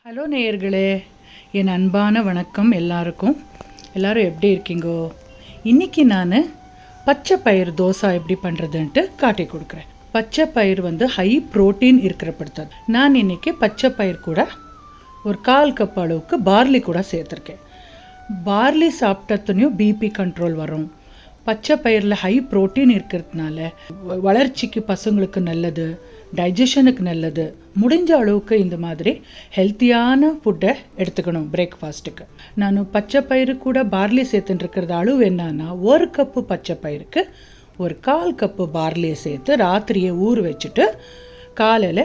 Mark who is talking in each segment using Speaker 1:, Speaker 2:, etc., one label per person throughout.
Speaker 1: Hello நேயர்களே, என் அன்பான வணக்கம் எல்லாருக்கும். எல்லோரும் எப்படி இருக்கீங்கோ? இன்றைக்கி நான் பச்சை பயிர் தோசை எப்படி பண்ணுறதுன்ட்டு காட்டி கொடுக்குறேன். பச்சை பயிர் ஹை ப்ரோட்டீன் இருக்கிறப்படுத்தது. நான் இன்றைக்கி பச்சை பயிர் கூட ஒரு 1/4 கப் அளவுக்கு பார்லி கூட சேர்த்துருக்கேன். பார்லி சாப்பிட்டதுனையும் பிபி கண்ட்ரோல் வரும். பச்சை பயிரில் ஹை ப்ரோட்டீன் இருக்கிறதுனால வளர்ச்சிக்கு பசங்களுக்கு நல்லது, டைஜஷனுக்கு நல்லது. முடிஞ்ச அளவுக்கு இந்த மாதிரி ஹெல்த்தியான ஃபுட்டை எடுத்துக்கணும் பிரேக்ஃபாஸ்ட்டுக்கு. நான் பச்சை பயிறு கூட பார்லி சேர்த்துட்டுருக்கிறது அளவு என்னன்னா, 1 கப்பு பச்சை பயிருக்கு ஒரு 1/4 கப்பு பார்லியை சேர்த்து ராத்திரியை ஊற வச்சுட்டு காலையில்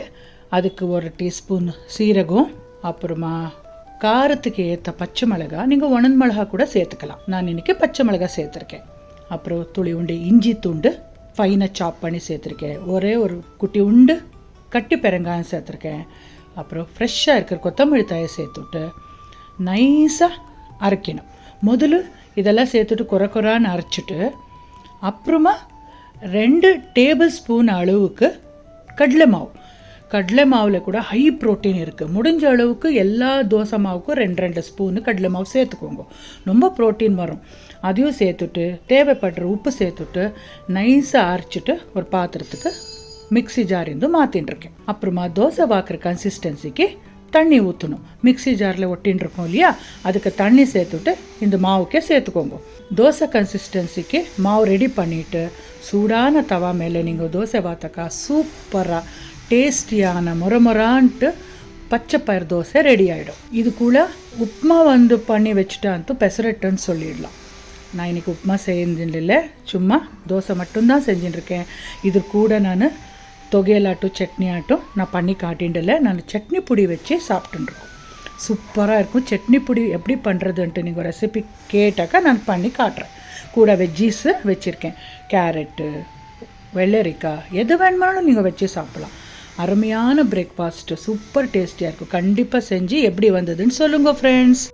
Speaker 1: அதுக்கு 1 டீஸ்பூன் சீரகம், அப்புறமா காரத்துக்கு ஏற்ற பச்சை மிளகா, நீங்கள் உணன் மிளகா கூட சேர்த்துக்கலாம். நான் இன்றைக்கி பச்சை மிளகா சேர்த்துருக்கேன். அப்புறம் துளி உண்டு இஞ்சி துண்டு ஃபைனாக சாப் பண்ணி சேர்த்துருக்கேன். ஒரே ஒரு குட்டி உண்டு கட்டி பெருங்காயம் சேர்த்துருக்கேன். அப்புறம் ஃப்ரெஷ்ஷாக இருக்கிற கொத்தமல்லி தழை சேர்த்துட்டு நைஸாக அரைக்கணும். முதல்ல இதெல்லாம் சேர்த்துட்டு குறைன்னு அரைச்சிட்டு அப்புறமா 2 டேபிள் ஸ்பூன் அளவுக்கு கடலை மாவில் கூட ஹை ப்ரோட்டீன் இருக்குது. முடிஞ்ச அளவுக்கு எல்லா தோசை மாவுக்கும் 2 ஸ்பூனு கடலை மாவு சேர்த்துக்கோங்க. ரொம்ப ப்ரோட்டீன் வரும். அதையும் சேர்த்துட்டு தேவைப்படுற உப்பு சேர்த்துட்டு நைஸாக அரைச்சிட்டு ஒரு பாத்திரத்துக்கு மிக்ஸி ஜார் இருந்து மாற்றின்ட்டுருக்கேன். அப்புறமா தோசை வாக்குற கன்சிஸ்டன்சிக்கு தண்ணி ஊற்றணும். மிக்ஸி ஜாரில் ஒட்டின்னு இருக்கோம் இல்லையா, அதுக்கு தண்ணி சேர்த்துட்டு இந்த மாவுக்கே சேர்த்துக்கோங்க. தோசை கன்சிஸ்டன்சிக்கு மாவு ரெடி பண்ணிவிட்டு சூடான தவா மேலே நீங்கள் தோசை வாத்தக்கா சூப்பராக டேஸ்டியான முறமுறான்ட்டு பச்சை பயிர் தோசை ரெடி ஆகிடும். இது கூட உப்புமா பண்ணி வச்சுட்டான்ட்டு பெசரட்டுன்னு சொல்லிடலாம். நான் இன்றைக்கி உப்புமா செஞ்சில்லை, சும்மா தோசை மட்டும்தான் செஞ்சுட்டுருக்கேன். இது கூட நான் தொகையலாட்டும் சட்னி ஆட்டும் நான் பண்ணி காட்டின்டில்லை. நான் சட்னி பொடி வச்சு சாப்பிட்டுருக்கோம். சூப்பராக இருக்கும். சட்னி பொடி எப்படி பண்ணுறதுன்ட்டு நீங்கள் ரெசிபி கேட்டாக்கா நான் பண்ணி காட்டுறேன். கூட வெஜ்ஜீஸு வச்சுருக்கேன். கேரட்டு, வெள்ளரிக்காய், எது வேணுமானாலும் நீங்கள் வச்சு சாப்பிட்லாம். அருமையான பிரேக்ஃபாஸ்ட்டு, சூப்பர் டேஸ்டியாக இருக்கும். கண்டிப்பாக செஞ்சு எப்படி வந்ததுன்னு சொல்லுங்கள் ஃப்ரெண்ட்ஸ்.